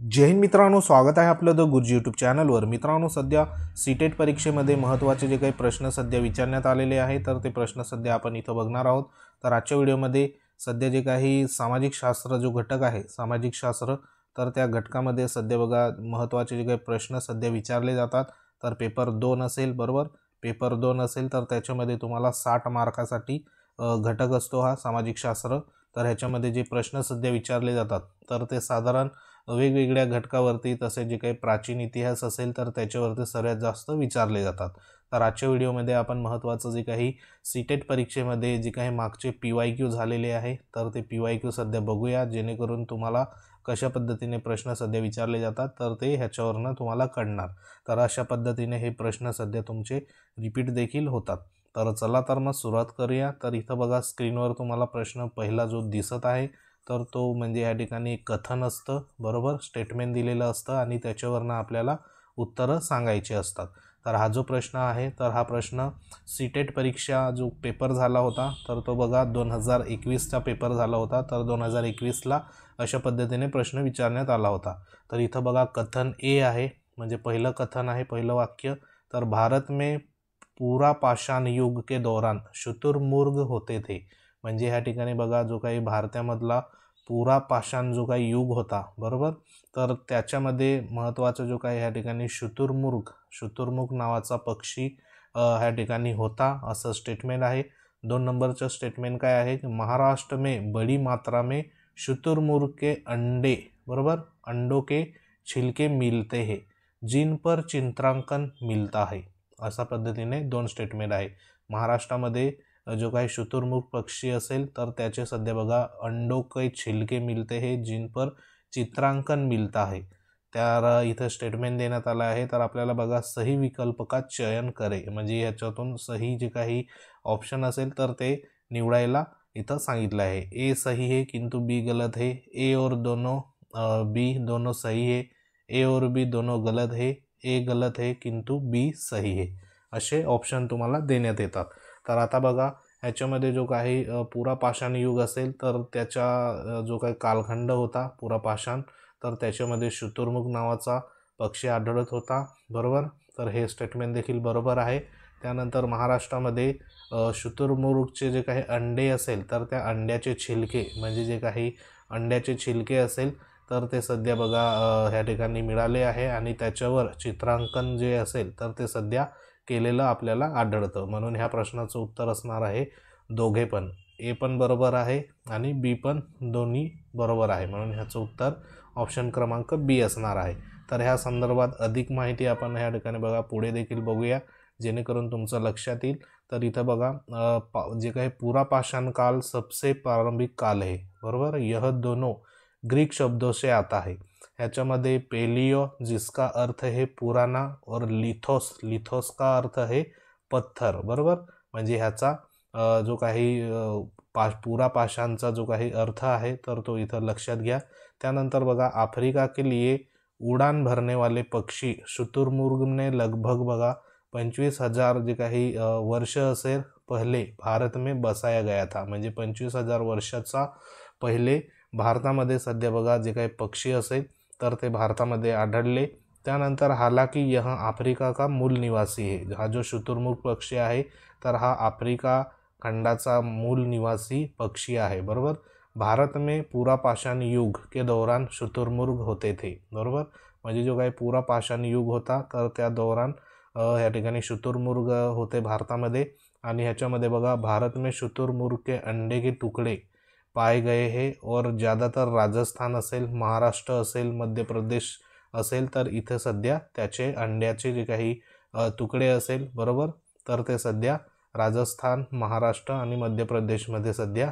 जय हिंद मित्रांनो, स्वागत आहे आपलं द गुरुजी यूट्यूब चॅनलवर। मित्रांनो, सध्या सीटेट परीक्षेमध्ये महत्त्वाचे जे काही प्रश्न सध्या विचारण्यात आलेले आहे तर ते प्रश्न सध्या आपण इथं बघणार आहोत। तर आजच्या व्हिडिओमध्ये सध्या जे काही सामाजिक शास्त्र जो घटक आहे सामाजिक शास्त्र, तर त्या घटकामध्ये सध्या बघा महत्त्वाचे जे काही प्रश्न सध्या विचारले जातात। तर पेपर 2 असेल, बरोबर, पेपर 2 असेल तर त्याच्यामध्ये तुम्हाला 60 मार्कासाठी घटक असतो हा सामाजिक शास्त्र। तर ह्याच्यामध्ये जे प्रश्न सध्या विचारले जातात तर ते साधारण वेगवेगळ्या घटकावरती, तसे जे काही प्राचीन इतिहास असेल तर त्याच्यावरती सर्वात जास्त विचारले जातात। तर आजच्या व्हिडिओमध्ये आपण महत्त्वाचं जे काही सीटेट परीक्षेमध्ये जे काही मागचे PYQ झालेले आहे तर ते PYQ सध्या बघूया, जेणेकरून तुम्हाला कशा पद्धतीने प्रश्न सध्या विचारले जातात तर ते ह्याच्यावरनं तुम्हाला कळणार। तर अशा पद्धतीने हे प्रश्न सध्या तुमचे रिपीट देखील होतात। तर चला तर मग सुरुवात करूया। तर इथं बघा स्क्रीनवर तुम्हाला प्रश्न पहिला जो दिसत आहे तर तो म्हणजे या ठिकाणी कथन असतं, बरोबर, स्टेटमेंट दिलेलं असतं आणि त्याच्यावरनं आपल्याला उत्तरं सांगायची असतात। तर हा जो प्रश्न आहे तर हा प्रश्न सीटेट परीक्षा जो पेपर झाला होता तर तो बघा 2021चा पेपर झाला होता। तर 2021ला अशा पद्धतीने प्रश्न विचारण्यात आला होता। तर इथं बघा कथन ए आहे, म्हणजे पहिलं कथन आहे, पहिलं वाक्य, तर भारत में पूरा पाषाण युग के दौरान शुतुरमुर्ग होते थे। म्हणजे ह्या ठिकाणी बघा जो काही भारतामधला पुरा पाषाण जो काही युग होता, बरोबर, तर त्याच्यामध्ये महत्त्वाचं जो काही ह्या ठिकाणी शुतुरमुर्ग नावाचा पक्षी ह्या ठिकाणी होता, असं स्टेटमेंट आहे। 2 नंबरचं स्टेटमेंट काय आहे की महाराष्ट्र में बड़ी मात्रा में शुतुरमुर्ग के अंडे, बरोबर, अंडों के छिलके मिलते हैं जिन पर चित्रांकन मिलता है। अशा पद्धतीने 2 स्टेटमेंट आहे। महाराष्ट्रामध्ये जो काही शुतुरमुर्ग पक्षी असेल तर त्याचे सध्या बघा अंडों के छिलके मिलते हैं जिन पर चित्रांकन मिलता है, तर इथं स्टेटमेंट देण्यात आलं आहे। तर आपल्याला बघा सही विकल्प का चयन करे, म्हणजे याच्यातून सही जे काही ऑप्शन असेल तर ते निवडायला इथं सांगितलं आहे। ए सही है किंतु बी गलत है, ए और बी दोनों सही है, ए और बी दोनों गलत है, ए गलत है किंतु बी सही है, असे ऑप्शन तुम्हाला देण्यात येतात। तर आता बघा ह्याच्यामध्ये जो काही पुरा पाषाण युग असेल तर त्याचा जो काही कालखंड होता पुरा पाषाण, तर त्याच्यामध्ये शुतुरमुर्ग नावाचा पक्षी आढळत होता, बरोबर, तर हे स्टेटमेंट देखील बरोबर आहे। त्यानंतर महाराष्ट्रामध्ये शुतुरमुर्गचे जे काही अंडे असेल तर त्या अंड्याचे छिलके, म्हणजे जे काही अंड्याचे छिलके असेल तर ते सध्या बघा ह्या ठिकाणी मिळाले आहे आणि त्याच्यावर चित्रांकन जे असेल तर ते सध्या केलेलं आपल्याला आढळतं। म्हणून ह्या प्रश्नाचं उत्तर असणार आहे दोघे पण, ए पण बरोबर आहे आणि बी पण, दोन्ही बरोबर आहे, म्हणून ह्याचं उत्तर ऑप्शन क्रमांक बी असणार आहे। तर ह्या संदर्भात अधिक माहिती आपण ह्या ठिकाणी बघा पुढे देखील बघूया, जेणेकरून तुमचं लक्षात येईल। तर इथं बघा जे काही पूरा पाषाण काल सबसे प्रारंभिक काल है, बरोबर, यह दोनों ग्रीक शब्दों से आता है। ह्याच्यामध्ये पेलियो जिसका अर्थ है पुराना और लिथोस का अर्थ है पत्थर, बरोबर, म्हणजे ह्याचा जो काही पूरा पाषाणचा जो काही अर्थ आहे तर तो इथं लक्षात घ्या। त्यानंतर बघा आफ्रिका के लिए उड़ान भरने वाले पक्षी शुतुरमुर्ग ने लगभग बघा 25,000 जे काही वर्ष असेल पहिले भारत में बसाया गया था, म्हणजे 25,000 वर्षाचा पहिले भारतामध्ये सध्या बघा जे काही पक्षी असेल तर ते भारतामध्ये आढळले। त्यानंतर हालांकि यह आफ्रिका का मूल निवासी है, हा जो शुतुरमुर्ग पक्षी आहे तर हा आफ्रिका खंडाचा मूल निवासी पक्षी आहे, बरोबर। भारत में पूरा पाषाण युग के दौरान शुतुरमुर्ग होते थे, बरोबर, म्हणजे जो काही पूरा पाषाण युग होता तर त्या दौरान ह्या ठिकाणी शुतुरमुर्ग होते भारतामध्ये। आणि ह्याच्यामध्ये बघा भारत में शुतुरमुर्ग के अंडे के टुकड़े पाए गए हैं और ज़्यादातर राजस्थान असेल, महाराष्ट्र असेल, मध्य प्रदेश असेल तर इथे सध्या त्याचे अंड्याचे जे काही तुकडे असेल, बरोबर, तर ते सध्या राजस्थान, महाराष्ट्र आणि मध्य प्रदेशमध्ये सध्या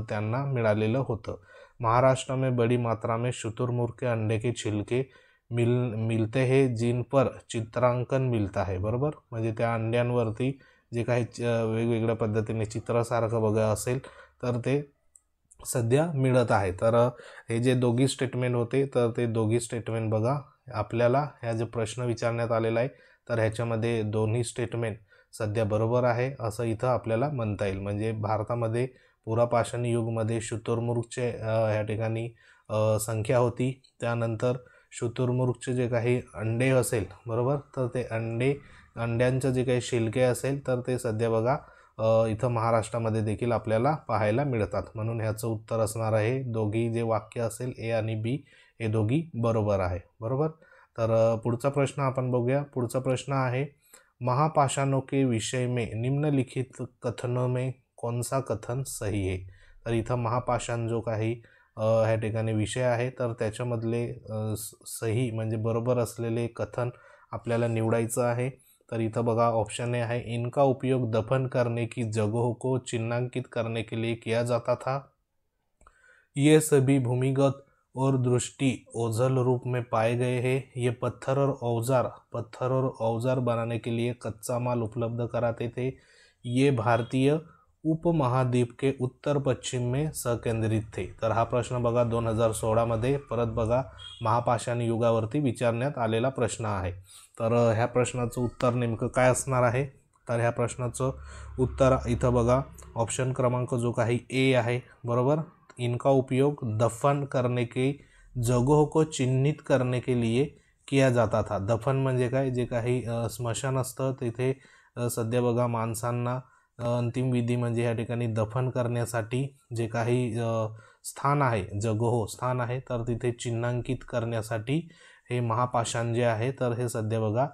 त्यांना मिळालेलं होतं। महाराष्ट्र में बड़ी मात्रा में शुतुरमुर्ग के अंडे के छिलके मिलते हैं जिन पर चित्रांकन मिलता है, बरोबर, म्हणजे त्या अंड्यांवरती जे काही वेगवेगळ्या पद्धतीने चित्रासारखं बघा असेल तर ते सध्या मिळत आहे। तर हे जे दोघी स्टेटमेंट होते तर ते दोघी स्टेटमेंट बघा आपल्याला ह्या जे प्रश्न विचारण्यात आलेला आहे तर ह्याच्यामध्ये दोन्ही स्टेटमेंट सध्या बरोबर आहे असं इथं आपल्याला म्हणता येईल। म्हणजे भारतामध्ये पुरा पाषाण युगमध्ये शुतुरमुर्गचे ह्या ठिकाणी संख्या होती। त्यानंतर शुतुरमुर्गचे जे काही अंडे असेल बरोबर, तर ते अंड्यांचं जे काही शिलके असेल तर ते सध्या बघा इथं महाराष्ट्रामध्ये देखील आपल्याला पाहायला मिळतात. म्हणून ह्याचं उत्तर असणार आहे दोघी जे वाक्य असेल ए आणि बी हे दोघी बरोबर आहे बरोबर. तर पुढचा प्रश्न आपण बघूया. पुढचा प्रश्न आहे महापाषाणों के विषय में निम्नलिखित कथनों में कौन सा कथन सही है. तर इथं महापाषाण जो काही ह्या ठिकाणी विषय आहे तर त्याच्यामधले सही म्हणजे बरोबर असलेले कथन आपल्याला निवडायचं आहे. तर इथं बघा ऑप्शन ए आहे इनका उपयोग दफन करने की जगहों को चिन्हांकित करने के लिए किया जाता था. ये सभी भूमिगत और दृष्टि ओझल रूप में पाए गए हैं. ये पत्थर और औजार बनाने के लिए कच्चा माल उपलब्ध कराते थे. ये भारतीय उपमहाद्वीप के उत्तर पश्चिम में संकेंद्रित थे. तर हा प्रश्न बघा 2016 मध्ये परत बघा महापाषाण युगावरती विचारण्यात आलेला प्रश्न आहे. तर ह्या प्रश्नाचं उत्तर नेमकं काय असणार आहे. तर ह्या प्रश्नाचं उत्तर इथं बघा ऑप्शन क्रमांक जो काही ए आहे बरोबर. इनका उपयोग दफन करने के जगहों को चिन्हित करने के लिए किया जाता था. दफन म्हणजे काय, जे काही स्मशान असतं तिथे सध्या बघा माणसांना अंतिम विधी म्हणजे ह्या ठिकाणी दफन करण्यासाठी जे काही स्थान आहे जगहो स्थान आहे तर तिथे चिन्हांकित करण्यासाठी हे महापाषाण जे आहे तर हे सध्या बघा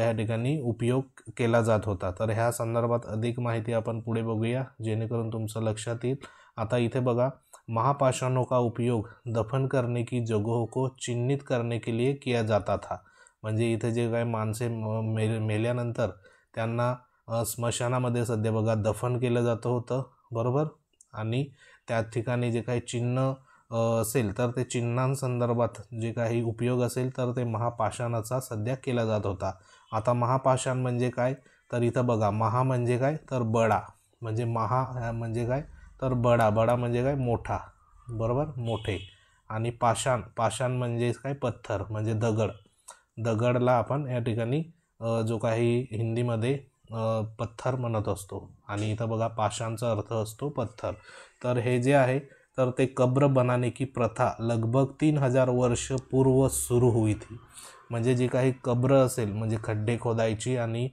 या ठिकाणी उपयोग केला जात होता. तर ह्या संदर्भात अधिक माहिती आपण पुढे बघूया जेणेकरून तुमचं लक्षात येईल. आता इथे बघा महापाषाणों का उपयोग दफन करने की जगहों को चिन्हित करने के लिए किया जाता था. म्हणजे इथे जे काही माणसे मेल्यानंतर त्यांना स्मशानामध्ये सध्या बघा दफन केलं जातं होतं बरोबर. आणि त्या ठिकाणी जे काही चिन्ह असेल तर ते चिन्हांसंदर्भात जे काही उपयोग असेल तर ते महापाषाणाचा सध्या केला जात होता. आता महापाषाण म्हणजे काय, तर इथं बघा महा म्हणजे काय तर बडा, म्हणजे महा म्हणजे काय तर बडा म्हणजे काय मोठा बरोबर मोठे. आणि पाषाण म्हणजे काय पत्थर म्हणजे दगडला आपण या ठिकाणी जो काही हिंदीमध्ये पत्थर म्हणत असतो. आणि इथं बघा पाषाणचा अर्थ असतो पत्थर. तर हे जे आहे तर ते कब्र बनाने की प्रथा लगभग 3000 वर्ष पूर्व सुरू हुई थी. म्हणजे जी काही कब्र असेल म्हणजे खड्डे खोदायची आणि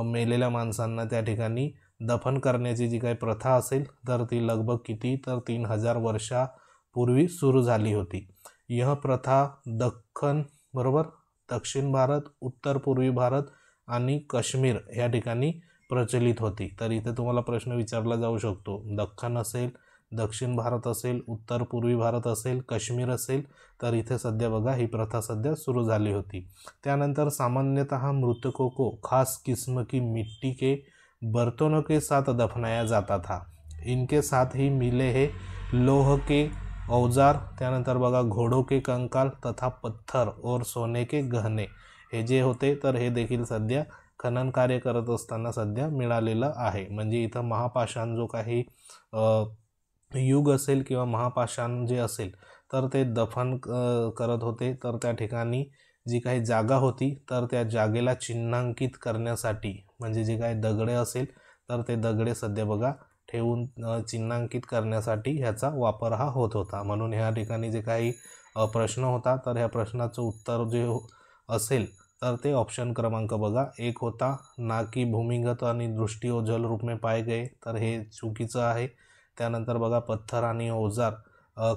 मेलेल्या माणसांना त्या ठिकाणी दफन करण्याची जी काही प्रथा असेल तर ती लगभग किती तर 3000 वर्षापूर्वी सुरू झाली होती. यह प्रथा दख्खन बरोबर दक्षिण भारत, उत्तर पूर्वी भारत आणि काश्मीर या ठिकाणी प्रचलित होती. तर इथे तुम्हाला प्रश्न विचारला जाऊ शकतो दख्खन असेल, दक्षिण भारत असेल, उत्तर पूर्वी भारत असेल, काश्मीर असेल तर इथे सध्या बघा ही प्रथा सध्या सुरू झाली होती. त्यानंतर सामान्यतः मृतकों को खास किस्म की मिट्टी के बर्तनों के साथ दफनाया जाता था. इनके साथ ही मिले हैं लोह के औजार, त्यानंतर बघा घोड़ों के कंकाल तथा पत्थर और सोने के गहने हे जे होते तर हे देखील सध्या खनन कार्य करत असताना सध्या मिळालेलं आहे. म्हणजे इथं महापाषाण जो काही युग असेल किंवा महापाषाण जे असेल तर ते दफन करत होते. तर त्या ठिकाणी जी काही जागा होती तर त्या जागेला चिन्हांकित करण्यासाठी म्हणजे जे काही दगडे असेल तर ते दगडे सध्या बघा ठेवून चिन्हांकित करण्यासाठी ह्याचा वापर हा होत होता. म्हणून ह्या ठिकाणी जे काही प्रश्न होता तर ह्या प्रश्नाचं उत्तर जे असेल तर ते ऑप्शन क्रमांक बघा एक होता ना की भूमिगत आणि दृष्टी ओझल रूप में पाए गए, तर हे चुकीचं आहे. त्यानंतर बघा पत्थर आणि औजार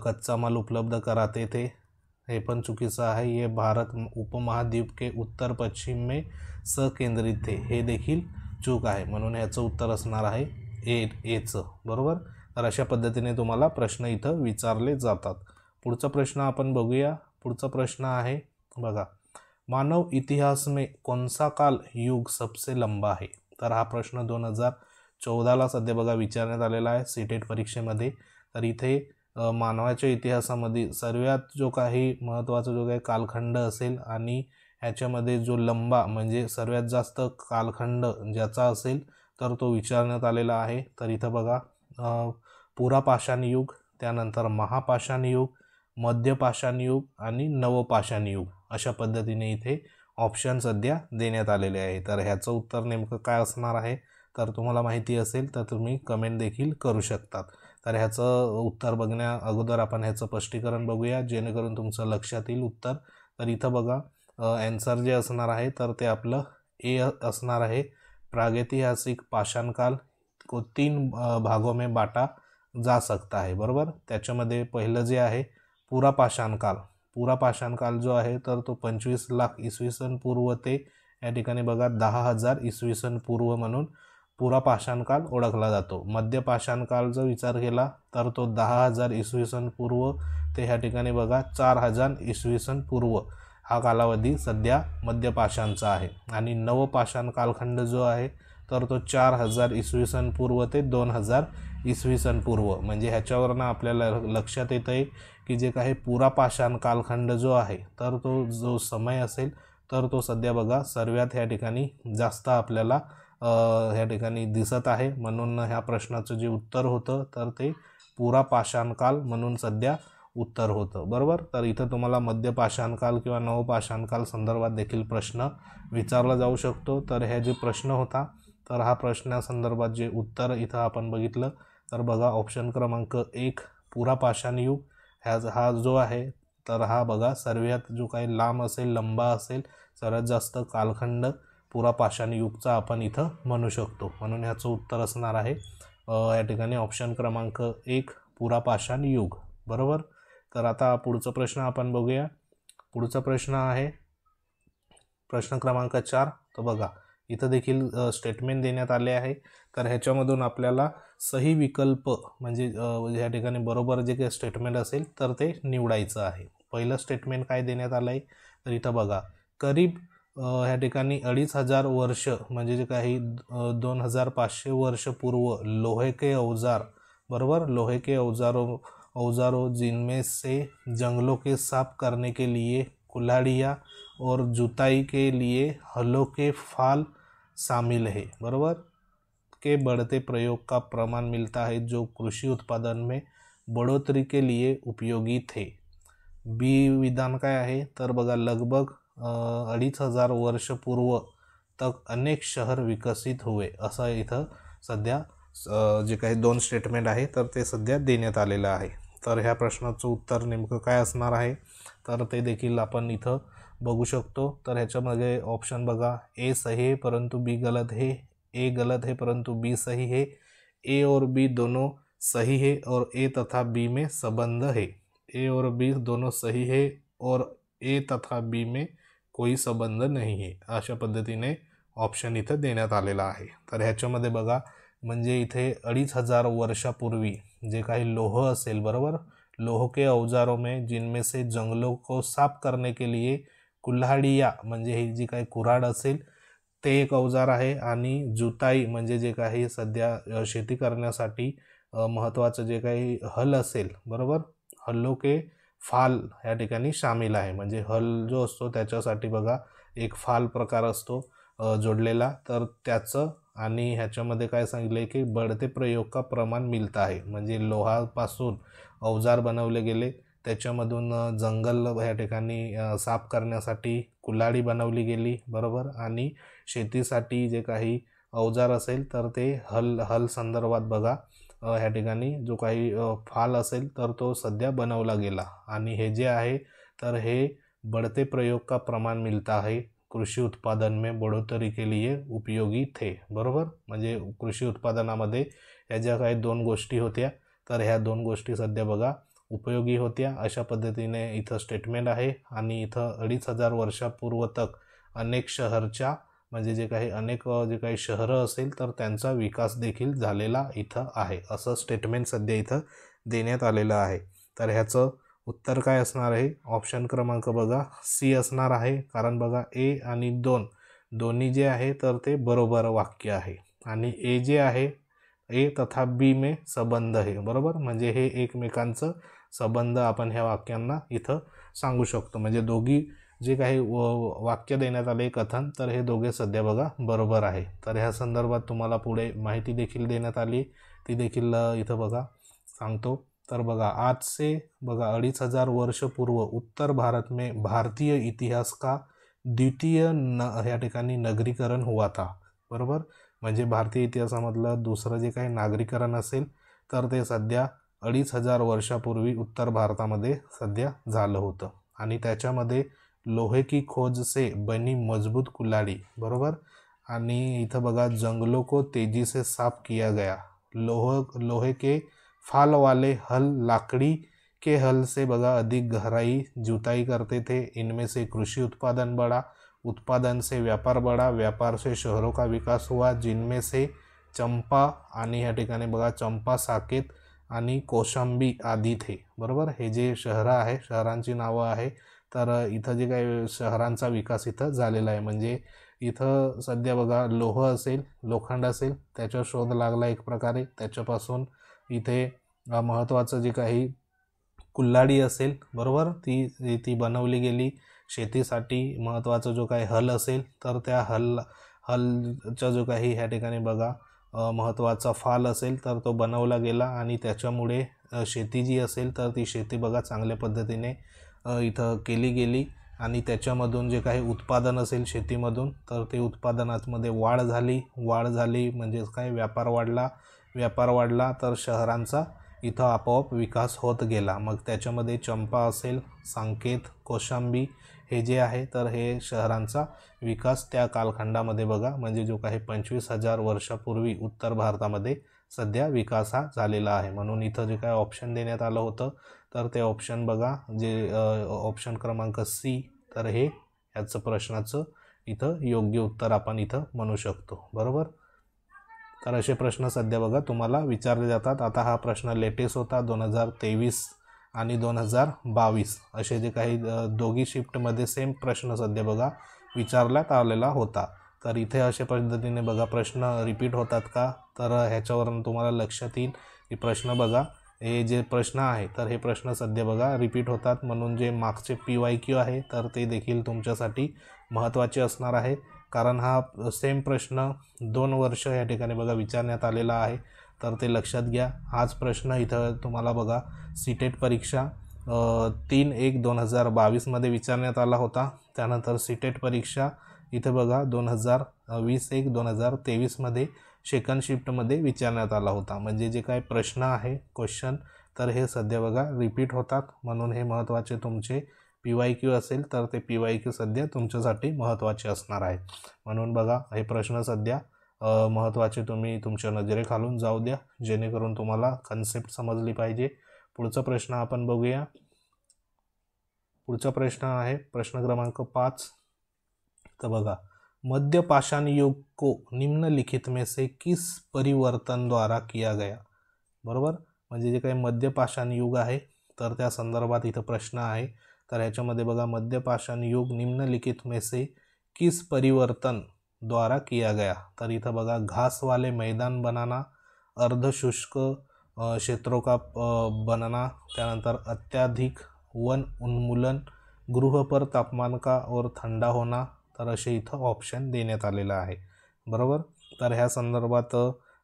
कच्चा माल उपलब्ध कराते थे हे पण चुकीचं आहे. ये भारत उपमहाद्वीप के उत्तर पश्चिम में संकेंद्रित थे हे देखील चूक आहे. म्हणून याचं उत्तर असणार आहे एचं बरोबर. तर अशा पद्धतीने तुम्हाला प्रश्न इथं विचारले जातात. पुढचा प्रश्न आपण बघूया. पुढचा प्रश्न आहे बघा मानव इतिहास में कौन सा काल युग सबसे लंबा है. तर हा प्रश्न 2014ला सध्या बघा विचारण्यात आलेला आहे सीटेट परीक्षेमध्ये. तर इथे मानवाच्या इतिहासामध्ये सर्वात जो काही महत्त्वाचा जो काही कालखंड असेल आणि ह्याच्यामध्ये जो लंबा म्हणजे सर्वात जास्त कालखंड ज्याचा असेल तर तो विचारण्यात आलेला आहे. तर इथं बघा पुरापाषाण युग, त्यानंतर महापाषाण युग, मध्यपाषाण युग आणि नवपाषाण युग अशा पद्धतीने इथे ऑप्शन सध्या देण्यात आलेले आहे. तर ह्याचं उत्तर नेमकं काय असणार आहे तर तुम्हाला माहिती असेल तर तुम्ही कमेंट देखील करू शकतात. तर ह्याचं उत्तर बघण्या अगोदर आपण ह्याचं स्पष्टीकरण बघूया जेणेकरून तुमचं लक्षात येईल उत्तर. तर इथं बघा आन्सर जे असणार आहे तर ते आपलं ए असणार आहे। प्रागैतिहासिक पाषाण काल को 3 भागों में बांटा जा सकता है, बरोबर। त्याच्यामध्ये पहिलं जे आहे पुरा पाषाण काल, पुरा पाषाण काल जो आहे तर तो 25 लाख इसवी सन पूर्व ते या ठिकाणी बघा 10,000 इसवी सन पूर्व म्हणून पुरा पाषाण काल ओळखला जातो। मध्य पाषाण काल जर विचार केला तर तो 10,000 इसवी सन पूर्व ते ह्या ठिकाणी बघा 4,000 इसवी सन पूर्व हा कालावधी सध्या मध्य पाषाणचा आहे। आणि नवपाषाण कालखंड जो आहे तर तो 4,000 इसवी सन पूर्व ते 2,000 इसवी सन पूर्व। म्हणजे ह्याच्यावरनं आपल्याला लक्षात येतं आहे की जे काही पुरा पाषाण कालखंड जो आहे तर तो जो समय असेल तर तो सध्या बघा सर्वात ह्या ठिकाणी जास्त आपल्याला ह्या ठिकाणी दिसत आहे। म्हणून ह्या प्रश्नाचं जे उत्तर होतं तर ते पुरा पाषाण काल म्हणून सध्या उत्तर होतं, बरोबर। तर इथं तुम्हाला मध्य पाषाण काल किंवा नवपाषाण काल संदर्भात देखील प्रश्न विचारला जाऊ शकतो। तर हे जे प्रश्न होता तर हा प्रश्नासंदर्भात जे उत्तर इथं आपण बघितलं तर बघा ऑप्शन क्रमांक 1 पुरा पाषाण युग हा जो आहे तर हा बघा सर्वात जो काही लांब असेल लंबा असेल सर्वात जास्त कालखंड पुरा पाषाण युगचा आपण इथं म्हणू शकतो। म्हणून ह्याचं उत्तर असणार आहे या ठिकाणी ऑप्शन क्रमांक 1 पुरा पाषाण युग, बरोबर। तर आता पुढचा प्रश्न आपण बघूया। पुढचा प्रश्न आहे प्रश्न क्रमांक 4। तर बघा इथं देखील स्टेटमेंट देण्यात आले आहे। तर ह्याच्यामधून आपल्याला सही विकल्प म्हणजे या ठिकाणी बरोबर जे काही स्टेटमेंट असेल तर ते निवडायचं आहे। पहिलं स्टेटमेंट काय देण्यात आलं आहे तर इथं बघा करीब ह्या ठिकाणी 2,500 वर्ष म्हणजे जे काही 2,500 वर्ष पूर्व लोहे के औजार, बरोबर, लोहे के औजारों जिनमें से जंगलों के साफ करने के लिए कुल्हाड़ियाँ और जुताई के लिए हलों के फाल शामिल है, बरोबर, के बढ़ते प्रयोग का प्रमाण मिलता है जो कृषि उत्पादन में बढ़ोतरी के लिए उपयोगी थे। बी विधान काय आहे तर बघा लगभग 2,500 वर्ष पूर्व तक अनेक शहर विकसित हुए असं इथं सध्या जे काही 2 स्टेटमेंट आहे तर ते सध्या देण्यात आलेलं आहे। तर ह्या प्रश्नाचं उत्तर नेमकं काय असणार आहे तर ते देखील आपण इथं बघू शकतो। तर ह्याच्यामध्ये ऑप्शन बघा ए सही है परंतु बी गलत है, ए गलत है परंतु बी सही है, ए और बी दोनों सही है और ए तथा बी में संबंध है, ए और बी दोनों सही है और ए तथा बी में कोई संबंध नहीं है, अशा पद्धतीने ऑप्शन इथं देण्यात आलेला आहे। तर ह्याच्यामध्ये बघा म्हणजे इथे 2,500 वर्षापूर्वी जे काही लोह असेल, बरोबर, लोह के औजारों में जिनमें से जंगलों को साफ करने के लिए कुल्हाड़िया म्हणजे ही जी काही कुऱ्हाड असेल ते एक अवजार आहे। आणि जुताई म्हणजे जे काही सध्या शेती करण्यासाठी महत्त्वाचं जे काही हल असेल, बरोबर, हल्लों के फाल या ठिकाणी शामिल आहे। म्हणजे हल जो असतो त्याच्यासाठी बघा एक फाल प्रकार असतो जोडलेला तर त्याचं आणि ह्याच्यामध्ये काय सांगितलं की बढ़ते प्रयोग का प्रमाण मिळता आहे म्हणजे लोहापासून अवजार बनवले गेले त्याच्यामधून जंगल या ठिकाणी साफ करण्यासाठी कुल्हाडी बनवली गेली, बरोबर, आणि शेतीसाठी जे काही अवजार असेल तर ते हल संदर्भात बघा ह्या ठिकाणी जो काही फाल असेल तर तो सध्या बनवला गेला। आणि हे जे आहे तर हे बढ़ते प्रयोग का प्रमाण मिलता है कृषी उत्पादन में बढ़ोतरी के लिए उपयोगी थे, बरोबर। म्हणजे कृषी उत्पादनामध्ये या ज्या काही 2 गोष्टी होत्या तर ह्या 2 गोष्टी सध्या बघा उपयोगी होत्या अशा पद्धतीने इथं स्टेटमेंट आहे। आणि इथं 2,500 वर्षापूर्व तक अनेक शहरच्या म्हणजे जे काही शहरं असेल तर त्यांचा विकास देखील झालेला इथं आहे असं स्टेटमेंट सध्या इथं देण्यात आलेलं आहे। तर ह्याचं उत्तर काय असणार आहे ऑप्शन क्रमांक बघा सी असणार आहे। कारण बघा ए आणि 2 दोन्ही जे आहे तर ते बरोबर वाक्य आहे आणि ए जे आहे ए तथा बी में संबंध आहे, बरोबर, म्हणजे हे एकमेकांचं संबंध आपण ह्या वाक्यांना इथं सांगू शकतो। म्हणजे दोघी जे काही वाक्य देण्यात आले कथन तर हे दोघे सध्या बघा बरोबर आहे। तर ह्या संदर्भात तुम्हाला पुढे माहिती देखील देण्यात आली ती देखील इथं बघा सांगतो। तर बघा आज से बघा 2,500 वर्ष पूर्व उत्तर भारत में भारतीय इतिहास का द्वितीय या ठिकाणी नगरीकरण हुआ था, बरोबर, म्हणजे भारतीय इतिहासामधलं दुसरं जे काही नागरीकरण असेल तर ते सध्या 2,500 वर्षापूर्वी उत्तर भारतामध्ये सध्या झालं होतं। आणि त्याच्यामध्ये लोहे की खोज से बनी मजबूत कुल्हाड़ी, बरोबर। आणि इथं बघा जंगलों को तेजी से साफ किया गया, लोहे के फाल वाले हल लाकड़ी के हल से बघा अधिक गहराई जुताई करते थे। इनमें से कृषि उत्पादन बढ़ा, उत्पादन से व्यापार बढ़ा, व्यापार से शहरों का विकास हुआ, जिनमें से चंपा आणि या ठिकाणी बघा चंपा, साकेत आणि कौशांबी आदी थे, बरोबर। हे जे शहरं आहे, शहरांची नावं आहे। तर इथं जे काही शहरांचा विकास इथं झालेला आहे, म्हणजे इथं सध्या बघा लोह असेल, लोखंड असेल, त्याचा शोध लागला एक प्रकारे। त्याच्यापासून इथे महत्त्वाचं जे काही कुल्हाडी असेल, बरोबर, ती बनवली गेली। शेतीसाठी महत्त्वाचा जो काही हल असेल तर त्या हलचा जो काही ह्या ठिकाणी बघा महत्त्वाचा फाल असेल तर तो बनवला गेला आणि त्याच्यामुळे शेती जी असेल तर ती शेती बघा चांगल्या पद्धतीने इथं केली गेली आणि त्याच्यामधून जे काही उत्पादन असेल शेतीमधून तर ते उत्पादनामध्ये वाढ झाली म्हणजे काय व्यापार वाढला तर शहरांचा इथं आपोआप विकास होत गेला। मग त्याच्यामध्ये चंपा असेल, सांकेत, कौशांबी हे जे आहे तर हे शहरांचा विकास त्या कालखंडामध्ये बघा म्हणजे जो काही 25,000 वर्षापूर्वी उत्तर भारतामध्ये सध्या विकास हा झालेला आहे। म्हणून इथं जे काही ऑप्शन देण्यात आलं होतं तर ते ऑप्शन बघा जे ऑप्शन क्रमांक सी, तर हे याचं प्रश्नाचं इथं योग्य उत्तर आपण इथं म्हणू शकतो, बरोबर। तर असे प्रश्न सध्या बघा तुम्हाला विचारले जातात। आता हा प्रश्न लेटेस्ट होता 2023 आणि 2022 असे जे काही दोघी शिफ्टमध्ये सेम प्रश्न सध्या बघा विचारण्यात आलेला होता। तर इथे अशा पद्धतीने बघा प्रश्न रिपीट होतात का, तर ह्याच्यावरून तुम्हाला लक्षात येईल की प्रश्न बघा हे जे प्रश्न आहे तर हे प्रश्न सध्या बघा रिपीट होतात। म्हणून जे मागचे PYQ आहे तर ते देखील तुमच्यासाठी महत्त्वाचे असणार आहे, कारण हा सेम प्रश्न 2 वर्ष या ठिकाणी बघा विचारण्यात आलेला आहे। तर ते लक्षात घ्या। हाच प्रश्न इथं तुम्हाला बघा सीटेट परीक्षा 3/1/2022 मध्ये विचारण्यात आला होता। त्यानंतर सीटेट परीक्षा इथे बघा 2021/2023 मध्ये सेकंड शिफ्टमध्ये विचारण्यात आला होता। म्हणजे जे काही प्रश्न आहे क्वेश्चन तर हे सध्या बघा रिपीट होतात। म्हणून हे महत्त्वाचे तुमचे PYQ असेल तर ते PYQ सध्या तुमच्यासाठी महत्त्वाचे असणार आहे। म्हणून बघा हे प्रश्न सध्या महत्त्वाचे तुम्ही तुमच्या नजरेखालून जाऊ द्या, जेणेकरून तुम्हाला कन्सेप्ट समजली पाहिजे। पुढचा प्रश्न आपण बघूया। पुढचा प्रश्न आहे प्रश्न क्रमांक 5। तर बघा मध्य पाषाण युग को निम्नलिखित में से किस परिवर्तन द्वारा किया गया, बरोबर। म्हणजे जे काही मध्य पाषाण युग आहे तर त्या संदर्भात इथं प्रश्न आहे। तर ह्याच्यामध्ये बघा मध्य पाषाण युग निम्नलिखित में से किस परिवर्तन द्वारा किया गया, तर इथं बघा घास वाले मैदान बनाना, अर्धशुष्क क्षेत्रों का बनना, त्यानंतर अत्याधिक वन उन्मूलन, गृह पर तापमान का और ठंडा होना, तर असे इथं ऑप्शन देण्यात आलेलं आहे, बरोबर। तर ह्या संदर्भात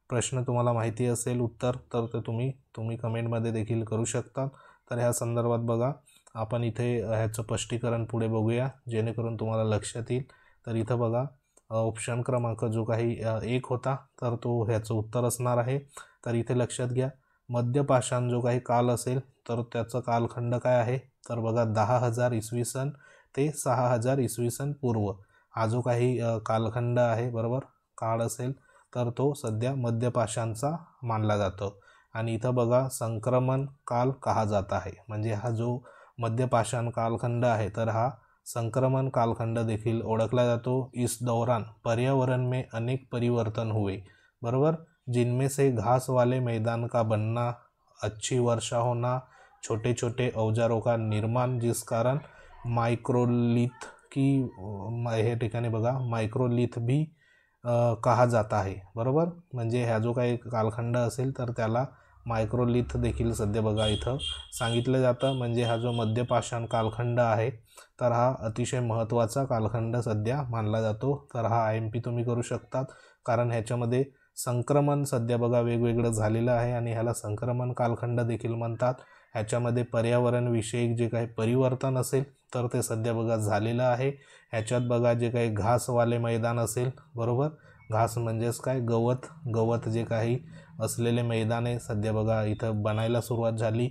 प्रश्न तुम्हाला माहिती असेल उत्तर तर ते तुम्ही कमेंटमध्ये देखील करू शकता। तर ह्या संदर्भात बघा आपण इथे ह्याचं स्पष्टीकरण पुढे बघूया, जेणेकरून तुम्हाला लक्षात येईल। तर इथं बघा ऑप्शन क्रमांक जो काही 1 होता तर तो ह्याचं उत्तर असणार आहे। तर इथे लक्षात घ्या मध्य पाषाण जो काही काल असेल तर त्याचा कालखंड काय आहे, तर बघा 10,000 इसवी सन ते 6,000 इसवी सन पूर्व हा जो काही कालखंड आहे, बरोबर, काळ असेल तर तो सध्या मध्य पाषाणचा मानला जातो। आणि इथं बघा संक्रमण काल कहा जाता है, म्हणजे हा जो मध्य पाषाण कालखंड आहे तर हा संक्रमण कालखंड देखील ओळखला जातो। इस दौरान पर्यावरण में अनेक परिवर्तन हुए, बरोबर, जिनमें से घास वाले मैदान का बनना, अच्छी वर्षा होना, छोटे छोटे औजारों का निर्माण, जिस कारण माइक्रोलिथ की हे ठिकाणी बघा माइक्रोलिथ भी कहा जाता है, बरोबर। म्हणजे ह्या जो काही कालखंड असेल तर त्याला मायक्रोलिथ देखील सध्या बघा इथं सांगितलं जातं। म्हणजे हा जो मध्य पाषाण कालखंड आहे तर हा अतिशय महत्त्वाचा कालखंड सध्या मानला जातो। तर हा IMP तुम्ही करू शकतात, कारण ह्याच्यामध्ये संक्रमण सध्या बघा वेगवेगळं झालेलं आहे आणि ह्याला संक्रमण कालखंड देखील म्हणतात। ह्याच्यामध्ये पर्यावरण विषयक जे काही परिवर्तन असेल तर ते सध्या बघा झालेलं आहे। ह्याच्यात बघा जे काही घासवाले मैदान असेल, बरोबर, घास म्हणजेच काय गवत जे काही असलेले मैदाने सध्या बघा इथं बनायला सुरुवात झाली।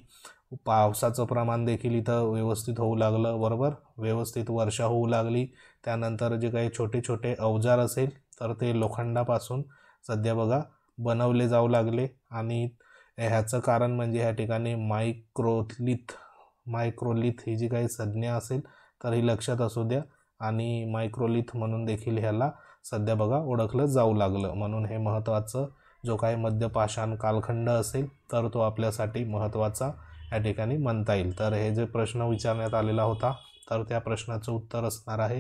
पावसाचं प्रमाण देखील इथं व्यवस्थित होऊ लागलं, बरोबर, व्यवस्थित वर्षा होऊ लागली. त्यानंतर जे काही छोटे छोटे अवजार असेल तर ते लोखंडापासून सध्या बघा बनवले जाऊ लागले. आणि ह्याचं कारण म्हणजे ह्या ठिकाणी मायक्रोलिथ ही जी काही संज्ञा असेल तर ही लक्षात असू द्या. आणि मायक्रोलिथ म्हणून देखील ह्याला सध्या बघा ओळखलं जाऊ लागलं. म्हणून हे महत्त्वाचं जो काही मध्यपाषाण कालखंड असेल तर तो आपल्यासाठी महत्त्वाचा या ठिकाणी म्हणता येईल. तर हे जे प्रश्न विचारण्यात आलेला होता तर त्या प्रश्नाचं उत्तर असणार आहे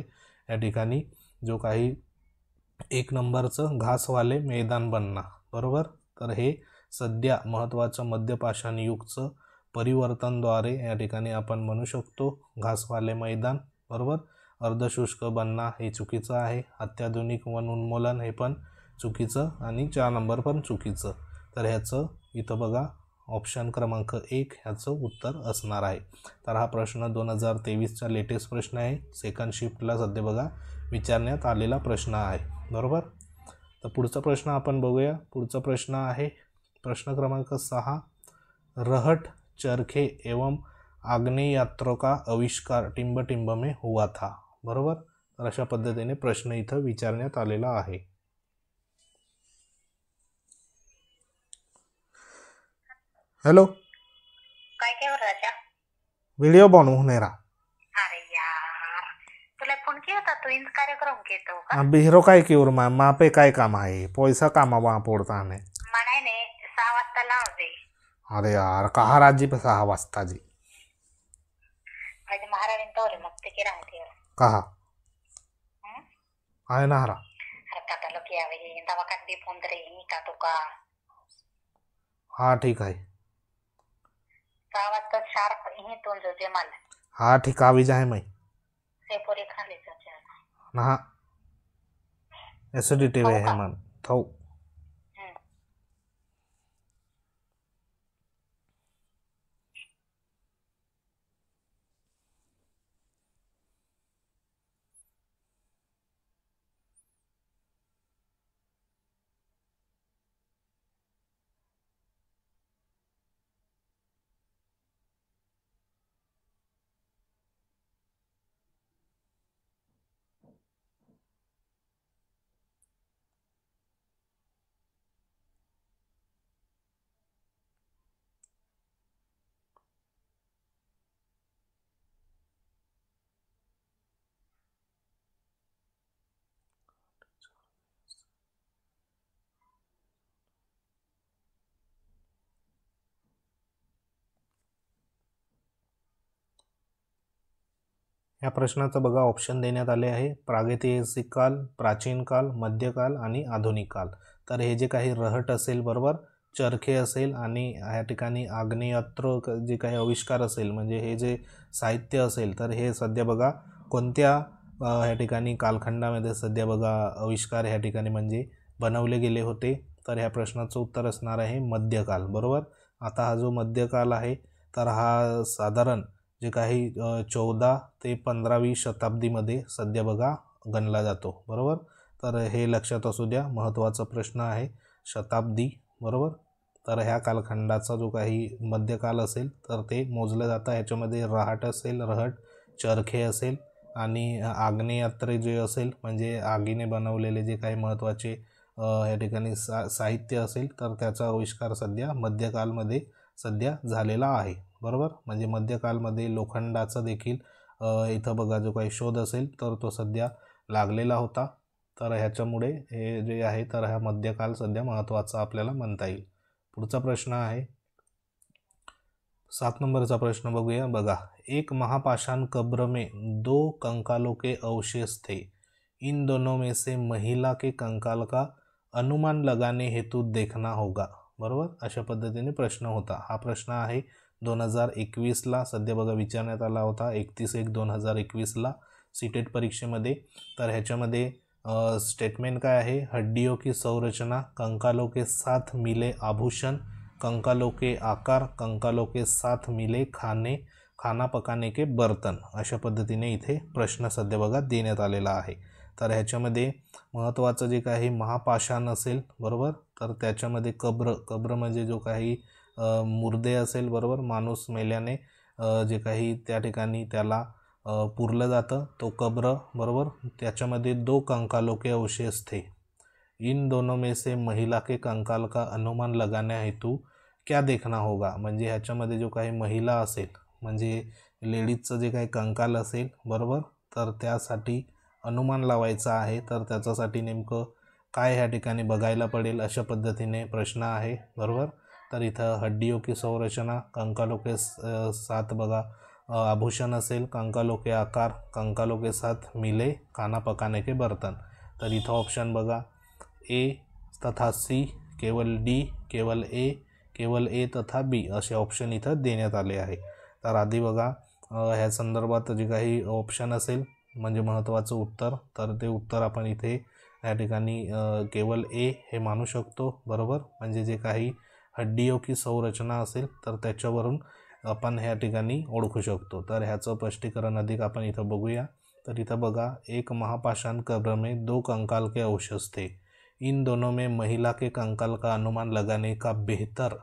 या ठिकाणी जो काही 1 नंबरचं घासवाले मैदान बनना. बरोबर. तर हे सध्या महत्त्वाचं मध्यपाषाण युगचं परिवर्तनद्वारे या ठिकाणी आपण म्हणू शकतो घासवाले मैदान. बरोबर. अर्धशुष्क बनना हे चुकीचं आहे. अत्याधुनिक वन उन्मूलन हे पण चुकीचं आणि 4 नंबर पण चुकीचं. तर ह्याचं इथं बघा ऑप्शन क्रमांक 1 ह्याचं उत्तर असणार आहे. तर हा प्रश्न 2023चा लेटेस्ट प्रश्न आहे. सेकंड शिफ्टला सध्या बघा विचारण्यात आलेला प्रश्न आहे. बरोबर. तर पुढचा प्रश्न आपण बघूया. पुढचा प्रश्न आहे प्रश्न क्रमांक 6. रहट चरखे एवं आग्नेयास्त्र का आविष्कार टिंब टिंब में हुआ था. बरोबर. तर अशा पद्धतीने प्रश्न इथं विचारण्यात आलेला आहे. हेलो काय केलं राजा? व्हिडिओ बनवू नेरा. अरे यार, तुला फोन किया था तो इन कार्यक्रम के तो का बिहरो काय किवर मा पे काय काम आहे पैसा कामावा पडता ने मनाय ने 6 वाजता लाव दे. अरे यार कहा राजी पे 6 वाजता जी आज महाराणी तोरे मग ते किरा होती कहा आहे ना हरा. अरे काटा लोक यावे दवा काढली फोन तरी का तो का हा ठीक आहे. 6 वाजता शार्प इही तोल जो जे मला हा ठीक आवी जाए मैं से पोरे खाली सच्चा ना एसिडिटी वे है मन थौ. या प्रश्नाचं बघा ऑप्शन देण्यात आले आहे प्रागैतिहासिक काल, प्राचीन काल, मध्यकाल आणि आधुनिक काल. तर हे जे काही रहट असेल बरोबर चरखे असेल आणि ह्या ठिकाणी आग्नेयास्त्र जे काही आविष्कार असेल म्हणजे हे जे साहित्य असेल तर हे सध्या बघा कोणत्या ह्या ठिकाणी कालखंडामध्ये सध्या बघा आविष्कार ह्या ठिकाणी म्हणजे बनवले गेले होते. तर ह्या प्रश्नाचं उत्तर असणार आहे मध्यकाल. बरोबर. आता हा जो मध्यकाल आहे तर हा साधारण जे काही 14 ते 15वी शताब्दीमध्ये सध्या बघा गणला जातो. बरोबर. तर हे लक्षात असू द्या महत्त्वाचा प्रश्न आहे शताब्दी. बरोबर. तर ह्या कालखंडाचा जो काही मध्यकाल असेल तर ते मोजलं जातं. ह्याच्यामध्ये रहट असेल चरखे असेल आणि आग्नेयास्त्र जे असेल म्हणजे आगीने बनवलेले जे काही महत्त्वाचे ह्या ठिकाणी साहित्य असेल तर त्याचा आविष्कार सध्या मध्यकालमध्ये सध्या झालेला आहे. बरोबर. म्हणजे मध्यकालमध्ये लोखंडाचा देखील इथं बघा जो काही शोध असेल तर तो सध्या लागलेला होता. तर ह्याच्यामुळे हे जे आहे तर हा मध्यकाल सध्या महत्त्वाचा आपल्याला म्हणता येईल. पुढचा प्रश्न आहे 7 नंबरचा प्रश्न बघूया. बघा एक महापाषाण कब्र में 2 कंकालों के अवशेष थे. इन दोनों में से महिला के कंकाल का अनुमान लगाने हेतु देखना होगा. बरोबर. अशा पद्धतीने प्रश्न होता. हा प्रश्न आहे 2021ला सध्या बघा विचारण्यात आला होता 31/1/2021ला सीटेट परीक्षेमध्ये. तर ह्याच्यामध्ये स्टेटमेंट काय आहे हड्डियों की संरचना, कंकालों के साथ मिले आभूषण, कंकालों के आकार, कंकालों के साथ मिले खाना पकाने के बर्तन. अशा पद्धतीने इथे प्रश्न सध्या बघा देण्यात आलेला आहे. तर ह्याच्यामध्ये महत्त्वाचं जे काही महापाषाण असेल बरोबर तर त्याच्यामध्ये कब्र म्हणजे जो काही मुर्दे असेल बरोबर माणूस मेल्याने जे काही त्या ठिकाणी त्याला पुरलं जातं तो कब्र, बरोबर। त्याच्यामध्ये 2 कंकालों के अवशेष थे, इन दोनों में से महिला के कंकाल का अनुमान लगाने हेतु क्या देखना होगा। म्हणजे ह्याच्यामध्ये जो काही महिला असेल म्हणजे लेडीजचं जे काही कंकाल असेल, बरोबर, तर त्यासाठी अनुमान लावायचा आहे। तर त्याच्यासाठी नेमकं काय ह्या ठिकाणी बघायला पडेल अशा पद्धतीने प्रश्न आहे, बरोबर। तर इथं हड्डियों की संरचना, कंकालों के साथ बघा आभूषण असेल, कंकालों के आकार, कंकालों के साथ मिले खाना पकाने के बर्तन। तर इथं ऑप्शन बघा ए तथा सी, केवल डी, केवल ए, केवल ए तथा बी असे ऑप्शन इथं देण्यात आले आहे। तर आधी बघा ह्या संदर्भात जे काही ऑप्शन असेल म्हणजे महत्त्वाचं उत्तर, तर ते उत्तर आपण इथे या ठिकाणी केवल ए हे मानू शकतो, बरोबर। म्हणजे जे काही हड्डियों की संरचना असेल तर त्याच्यावरून आपण ह्या ठिकाणी ओळखू शकतो। तर ह्याचं स्पष्टीकरण अधिक आपण इथं बघूया। तर इथं बघा एक महापाषाण कब्र में 2 कंकाल के अवशेष थे, इन दोनों में महिला के कंकाल का अनुमान लगाने का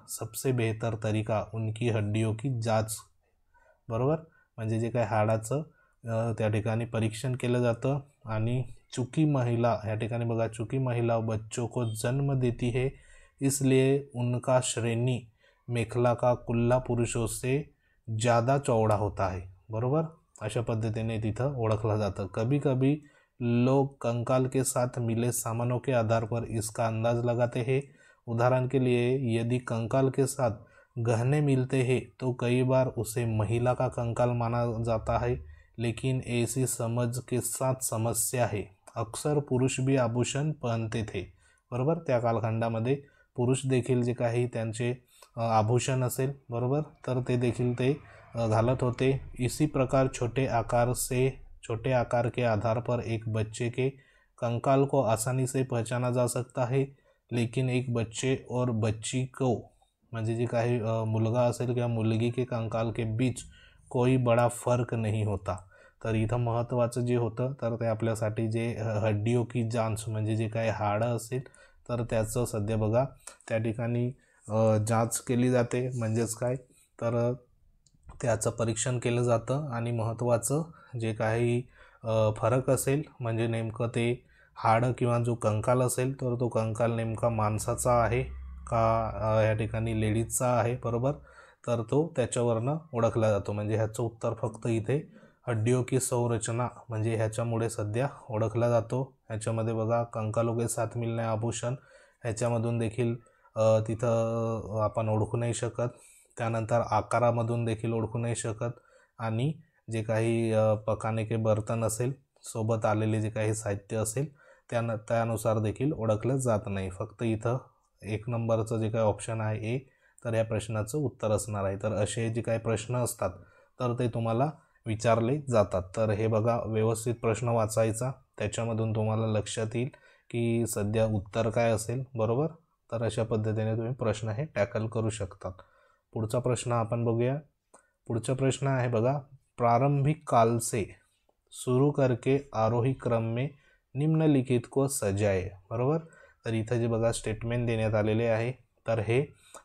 सबसे बेहतर तरीका उनकी हड्डियों की जांच, बरोबर। म्हणजे जे काही हाडाचं त्या ठिकाणी परीक्षण केलं जातं आणि चूंकि महिला या ठिकाणी बघा चूंकि महिला बच्चों को जन्म देती है इसलिए उनका श्रेणी मेखला का कुल्ला पुरुषों से ज़्यादा चौड़ा होता है, बरोबर। अशा पद्धतीने तिथं ओळखलं जातं। कभी कभी लोग कंकाल के साथ मिले सामानों के आधार पर इसका अंदाज लगाते हैं। उदाहरण के लिए यदि कंकाल के साथ गहने मिलते हैं तो कई बार उसे महिला का कंकाल माना जाता है, लेकिन ऐसी समझ के साथ समस्या है, अक्सर पुरुष भी आभूषण पहनते थे, बरोबर। त्या कालखंडामध्ये पुरुष देखील जे काही त्यांचे आभूषण असेल, बरोबर, तर ते देखील ते घालत होते। इसी प्रकार छोटे आकार के आधार पर एक बच्चे के कंकाल को आसानी से पहचाना जा सकता है, लेकिन एक बच्चे और बच्ची को म्हणजे जे काही मुलगा असेल किंवा मुलगी के कंकाल के बीच कोई बड़ा फर्क नहीं होता। तर इथं महत्त्वाचं जे होतं तर ते आपल्यासाठी जे हड्डियों की जांच म्हणजे जे काही हाडं असेल तर त्याचं सध्या बघा त्या ठिकाणी जांच केली जाते, म्हणजेच काय तर त्याचं परीक्षण केलं जातं आणि महत्त्वाचं जे काही फरक असेल म्हणजे नेमकं ते हाडं किंवा जो कंकाल असेल तर तो कंकाल नेमका माणसाचा आहे का या ठिकाणी लेडीजचा आहे, बरोबर, तर तो त्याच्यावरनं ओळखला जातो। म्हणजे ह्याचं उत्तर फक्त इथे हड्डियों की संरचना म्हणजे ह्याच्यामुळे सध्या ओळखला जातो। ह्याच्यामध्ये बघा कंकालों के साथ मिलने आभूषण ह्याच्यामधून देखील तिथं आपण ओळखू नाही शकत, त्यानंतर आकारामधून देखील ओळखू नाही शकत आणि जे काही पकाने के बर्तन असेल सोबत आलेले जे काही साहित्य असेल त्यानुसार देखील ओळखलं जात नाही। फक्त इथं 1 नंबरचं जे काही ऑप्शन आहे ए तर या प्रश्नाचं उत्तर असणार आहे। तर असे जे काही प्रश्न असतात तर ते तुम्हाला विचारले जातात। तर हे बघा व्यवस्थित प्रश्न वाचायचा, त्याच्यामधून तुम्हाला लक्षात येईल की सध्या उत्तर काय असेल, बरोबर। तर अशा पद्धतीने तुम्ही प्रश्न हे टॅकल करू शकतात। पुढचा प्रश्न आपण बघूया। पुढचा प्रश्न आहे बघा प्रारंभिक काल से शुरू करके आरोही क्रम में निम्नलिखित को सजाए, बरोबर। तर इथं जे बघा स्टेटमेंट देण्यात आलेले आहे तर हे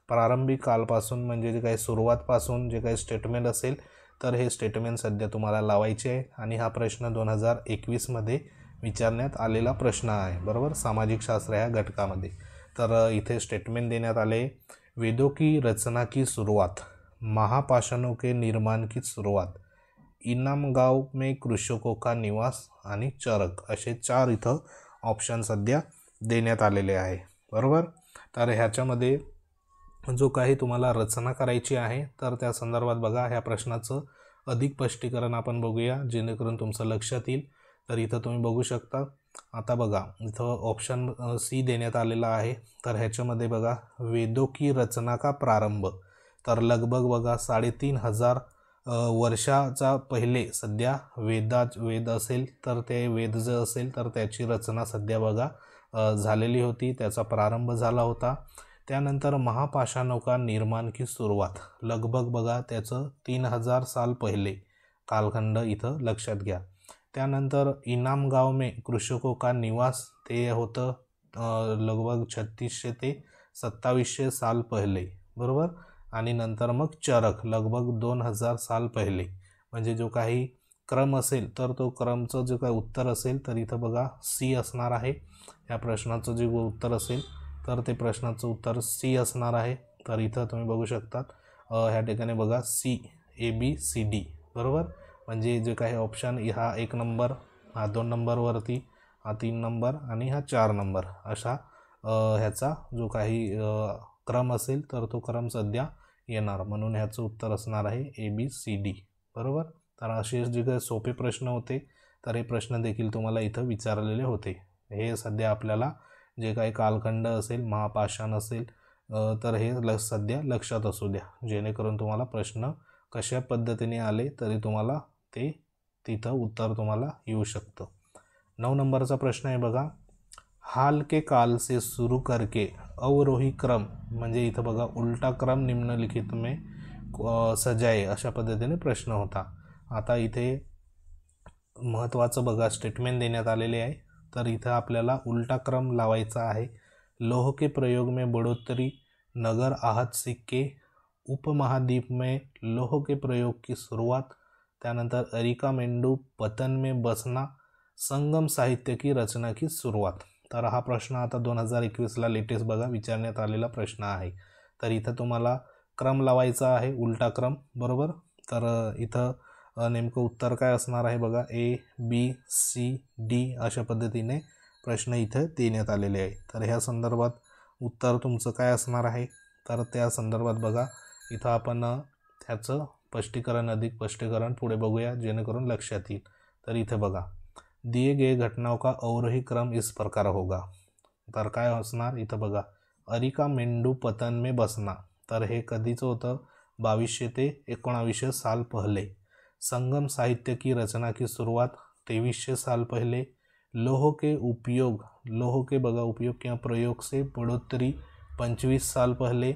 प्रारंभिक कालपासून म्हणजे जे काही सुरुवातपासून जे काही स्टेटमेंट असेल तर हे स्टेटमेंट सध्या तुम्हाला लावायचे आहे आणि हा प्रश्न 2021 मध्ये विचारण्यात आलेला प्रश्न आहे, बरोबर, सामाजिक शास्त्र ह्या घटकामध्ये। तर इथे स्टेटमेंट देण्यात आले वेदों की रचना की शुरुआत, महापाषाणों के निर्माण की शुरुआत, इनाम गांव में कृषकों का निवास आणि चरक असे 4 इथं ऑप्शन सध्या देण्यात आलेले आहे, बरोबर। तर ह्याच्यामध्ये जो काही तुम्हाला रचना करायची आहे तर त्या संदर्भात बघा ह्या प्रश्नाचं अधिक स्पष्टीकरण आपण बघूया जेणेकरून तुमचं लक्षात येईल। तर इथं तुम्ही बघू शकता, आता बघा इथं ऑप्शन सी देण्यात आलेला आहे। तर ह्याच्यामध्ये बघा वेदों की रचना का प्रारंभ, तर लगभग बघा 3500 वर्षाचा पहिले सध्या वेद असेल तर ते वेद जे असेल तर त्याची रचना सध्या बघा झालेली होती, त्याचा प्रारंभ झाला होता। त्यानंतर महापाषाणों का निर्माण की सुरुवात लगभग बघा त्याचं 3000 साल पहिले कालखंड इथं लक्षात घ्या। त्यानंतर इनाम गांव में कृषकों का निवास ते होतं लगभग 3600 ते 2700 साल पहिले, बरोबर। आणि नंतर मग चरक लगभग 2000 साल पहिले, म्हणजे जो काही क्रम असेल तर तो क्रमचं जे काही उत्तर असेल तर इथं बघा सी असणार आहे. या प्रश्नाचं जे उत्तर असेल तर ते प्रश्नाचं उत्तर सी असणार आहे. तर इथं तुम्ही बघू शकतात ह्या ठिकाणी बघा CABCD बरोबर. म्हणजे जे काही ऑप्शन हा 1 नंबर, हा 2 नंबरवरती, हा 3 नंबर आणि हा 4 नंबर अशा ह्याचा जो काही क्रम असेल तर तो क्रम सध्या येणार, म्हणून ह्याचं उत्तर असणार आहे ABCD बरोबर. तर असे जे काही सोपे प्रश्न होते तर हे प्रश्न देखील तुम्हाला इथं विचारलेले होते. हे सध्या आपल्याला जे काही कालखंड असेल, महापाषाण असेल तर हे सध्या लक्षात असू द्या, जेणेकरून तुम्हाला प्रश्न कशा पद्धतीने आले तरी तुम्हाला ते तिथं उत्तर तुम्हाला येऊ शकतं. 9 नंबरचा प्रश्न आहे बघा, हाल के काल से शुरू करके अवरोही क्रम, म्हणजे इथं बघा उलटा क्रम निम्नलिखित में सजाए अशा पद्धतीने प्रश्न होता. आता इथे महत्त्वाचं बघा स्टेटमेंट देण्यात आलेले आहे. तर इथं आपल्याला उलटा क्रम लावायचा आहे. लोह के प्रयोग में बढ़ोतरी, नगर आहत सिक्के, उपमहाद्वीप में लोह के प्रयोग की शुरुआत, त्यानंतर अरिका मेंडू पतन में बसना, संगम साहित्य की रचना की सुरुवात. तर हा प्रश्न आता 2021ला लेटेस्ट बघा विचारण्यात आलेला प्रश्न आहे. तर इथं तुम्हाला क्रम लावायचा आहे, उलटा क्रम बरोबर. तर इथं नेमकं उत्तर काय असणार आहे बघा, ABCD अशा पद्धतीने प्रश्न इथं देण्यात आलेले आहे. तर ह्या संदर्भात उत्तर तुमचं काय असणार आहे, तर त्या संदर्भात बघा इथं आपण ह्याचं अधिक स्पष्टीकरण पुढे बघूया जेणेकरून लक्षात येईल. तर इथे बघा, दिए गए घटनाओं का अवरोही क्रम इस प्रकार होगा. तर काय असणार इथं बघा, अरिका मेंडू पतन में बसना, तर हे कधीचं होतं, 2200 ते 1900 साल पहले. संगम साहित्य की रचना की शुरुआत 2300 साल पहले. लोह के बघा उपयोग किंवा प्रयोग से बढ़ोतरी 25 साल पहले.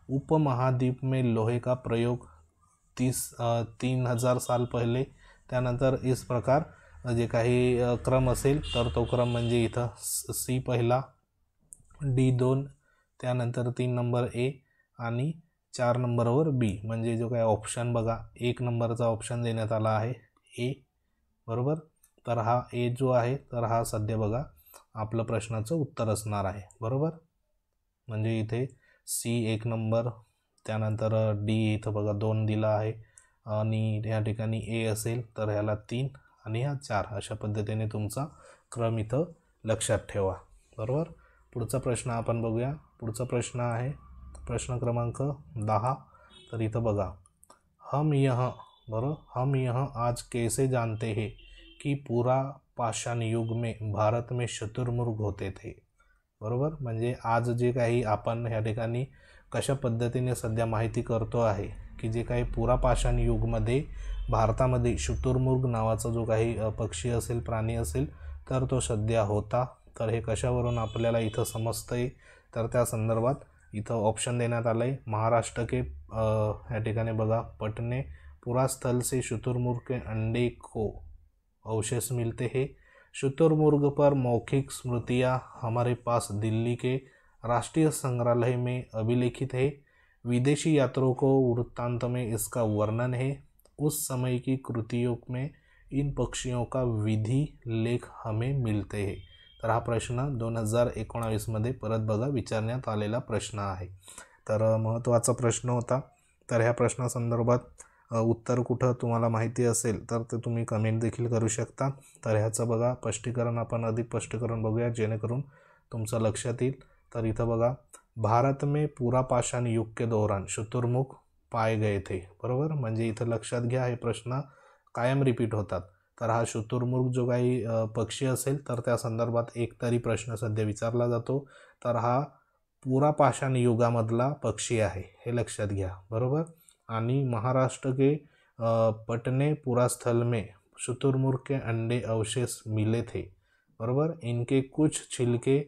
उपमहाद्वीप में लोहे का प्रयोग 3000 साल पहले. त्यानंतर इस प्रकार जे काही क्रम असेल तर तो क्रम म्हणजे इथं C पहिला, D 2, त्यानंतर 3 नंबर A आणि 4 नंबरवर B. म्हणजे जो काही ऑप्शन बघा 1 नंबरचा ऑप्शन देण्यात आला आहे A बरोबर. तर हा A जो आहे तर हा सध्या बघा आपलं प्रश्नाचं उत्तर असणार आहे बरोबर. म्हणजे इथे C 1 नंबर, त्यानंतर D इथं बघा 2 दिला आहे आणि या ठिकाणी A असेल तर ह्याला 3 आणि हा 4 अशा पद्धतीने तुमचा क्रम इथं लक्षात ठेवा बरोबर. पुढचा प्रश्न आपण बघूया. पुढचा प्रश्न आहे प्रश्न क्रमांक 10. तर इथं बघा, हम यह आज कैसे जानते हैं की पूरा पाषाण युग में भारत में शुतुरमुर्ग होते थे बरोबर. म्हणजे आज जे काही आपण ह्या ठिकाणी कशा पद्धतीने सध्या माहिती करतो आहे की जे काही पुरा पाषाण युगमध्ये भारतामध्ये शुतुरमुर्ग नावाचा जो काही पक्षी असेल, प्राणी असेल तर तो सध्या होता. तर हे कशावरून आपल्याला इथं समजतंय, तर त्या संदर्भात इथं ऑप्शन देण्यात आलं आहे. महाराष्ट्र के ह्या ठिकाणी बघा, पटने पुरास्थल से शुतुरमुर्ग के अंडे को अवशेष मिलते हैं. शुतुरमुर्ग पर मौखिक स्मृतियाँ हमारे पास दिल्ली के राष्ट्रीय संग्रहालय में अभिलेखित है. विदेशी यात्रियों को वृत्तांत में इसका वर्णन है. उस समय की कृतियों में इन पक्षियों का विधि लेख हमें मिलते हैं. तर हा प्रश्न 2019 मध्ये परत बघा विचारण्यात आलेला प्रश्न आहे. तर महत्त्वाचा प्रश्न होता. तर ह्या प्रश्नासंदर्भात उत्तर कुठं तुम्हाला माहिती असेल तर ते तुम्ही कमेंट देखील करू शकता. तर ह्याचं बघा स्पष्टीकरण आपण अधिक स्पष्टीकरण बघूया जेणेकरून तुमचं लक्षात येईल. तर इथं बघा, भारत में पूरा पाषाण युग के दौरान शुतुरमुर्ग पाए गए थे बरोबर. म्हणजे इथं लक्षात घ्या, हे प्रश्न कायम रिपीट होतात. तर हा शुतुरमुर्ग जो काही पक्षी असेल तर त्या संदर्भात एक तरी प्रश्न सध्या विचारला जातो. तर हा पुरा पाषाण युगामधला पक्षी आहे हे लक्षात घ्या बरोबर. आणि महाराष्ट्र के पटने पुरास्थल में शुतुरमुर्ग के अंडे अवशेष मिले थे बरोबर. इनके कुछ छिलके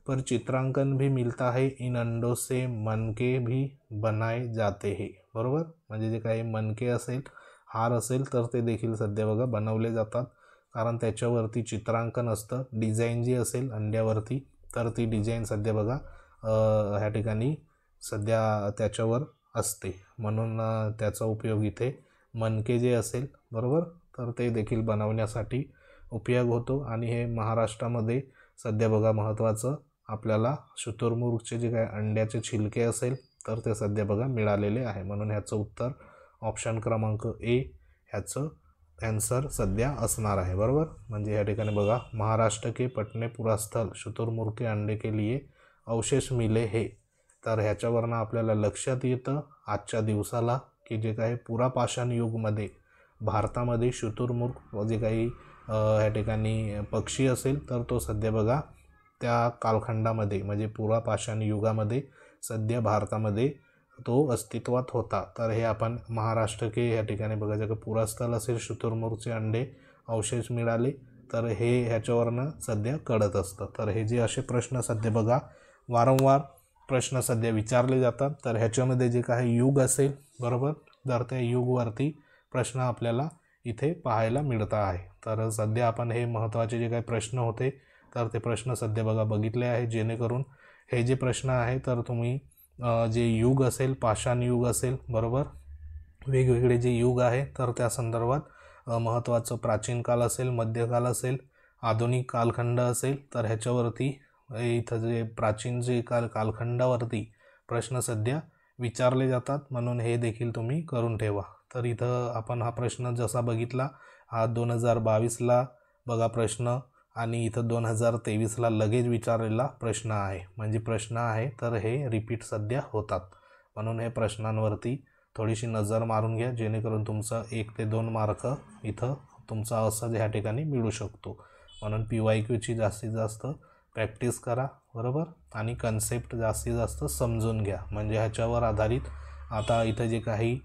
पर चित्रांकन भी मिलता है. इन अंडों से मनके भी बनाए जाते हैं बरोबर. म्हणजे जे काही मनके असेल, हार असेल तर ते देखील सध्या बघा बनवले जातात, कारण त्याच्यावरती चित्रांकन असतं. डिझाईन जी असेल अंड्यावरती तर ती डिझाईन सध्या बघा ह्या ठिकाणी सध्या त्याच्यावर असते, म्हणून त्याचा उपयोग इथे मनके जे असेल बरोबर तर ते देखील बनवण्यासाठी उपयोग होतो. आणि हे महाराष्ट्रामध्ये सध्या बघा महत्त्वाचं आपल्याला शुतुरमुर्गचे जे काय अंड्याचे छिलके असेल तर ते सध्या बघा मिळालेले आहे. म्हणून ह्याचं उत्तर ऑप्शन क्रमांक ए ह्याचं आन्सर सध्या असणार आहे, बरोबर. म्हणजे या ठिकाणी बघा महाराष्ट्र के पटने पुरास्थल शुतुरमुर्ग के अंडे के लिए अवशेष मिले हे. तर ह्याच्यावरनं आपल्याला लक्षात येतं आजच्या दिवसाला की जे काही पुरापाषाण युगमध्ये भारतामध्ये शुतुरमुर्ग जे काही ह्या ठिकाणी पक्षी असेल तर तो सध्या बघा त्या कालखंडामध्ये म्हणजे पुरापाषाण युगामध्ये सध्या भारतामध्ये तो अस्तित्वात होता. तर हे आपण महाराष्ट्र के ह्या ठिकाणी बघायचं की पुरास्थल असेल शुतुरमुर्गचे अंडे अवशेष मिळाले तर हे ह्याच्यावरनं सध्या कळत असतं. तर हे जे असे प्रश्न सध्या बघा वारंवार प्रश्न सध्या विचारले जातात. तर ह्याच्यामध्ये जे काही युग असेल बरोबर तर त्या युगवरती प्रश्न आपल्याला इथे पाहायला मिळत आहे. तर सध्या आपण हे महत्त्वाचे जे काही प्रश्न होते तर ते प्रश्न सध्या बघा बघितले आहे. जेणेकरून हे जे प्रश्न आहे तर तुम्ही जे युग असेल पाषाण युग असेल बरोबर वेगवेगळे जे युग आहे तर त्या संदर्भात महत्त्वाचं प्राचीन काल असेल मध्यकाल असेल आधुनिक कालखंड असेल तर ह्याच्यावरती इथं जे प्राचीन जे कालखंडावरती प्रश्न सध्या विचारले जातात. म्हणून हे देखील तुम्ही करून ठेवा. तर इथं आपण हा प्रश्न जसा बघितला हा 2022ला बघा प्रश्न आणि इथं 2023ला लगेच विचारलेला प्रश्न आहे. म्हणजे प्रश्न आहे तर हे रिपीट सध्या होतात. म्हणून हे प्रश्नांवरती थोडीशी नजर मारून घ्या जेणेकरून तुमचं 1 ते 2 मार्क इथं तुमचा असं ह्या ठिकाणी मिळू शकतो. म्हणून PYQची जास्तीत जास्त प्रॅक्टिस करा बरोबर आणि कन्सेप्ट जास्तीत जास्त समजून घ्या. म्हणजे ह्याच्यावर आधारित आता इथं जे काही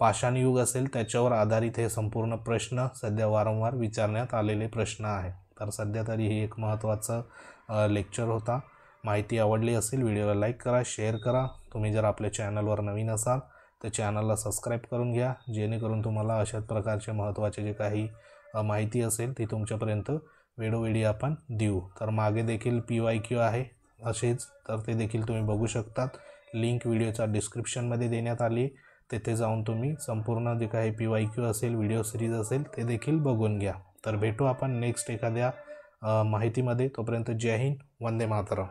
पाषाण युग असेल त्याच्यावर आधारित हे संपूर्ण प्रश्न सध्या वारंवार विचारण्यात आलेले प्रश्न आहे. तर सध्या तरी ही एक महत्त्वाचा लेक्चर होता. माहिती आवडली असेल व्हिडिओला लाईक करा शेअर करा. तुम्ही जर आपल्या चॅनलवर नवीन असाल तर चॅनलला सबस्क्राईब करून घ्या जेणेकरून तुम्हाला अशाच प्रकारचे महत्त्वाचे जे काही माहिती असेल ती तुमच्यापर्यंत वेळोवेळी आपण देऊ. तर मागे देखील PYQ आहे असेच तर ते देखील तुम्ही बघू शकतात. लिंक व्हिडिओच्या डिस्क्रिप्शनमध्ये देण्यात आली. तेथे जाऊन तुम्ही संपूर्ण जे काही PYQ असेल व्हिडिओ सिरीज असेल ते देखील बघून घ्या. तर भेटू आपण नेक्स्ट एखाद्या माहितीमध्ये. तोपर्यंत जय हिंद वंदे मातरम.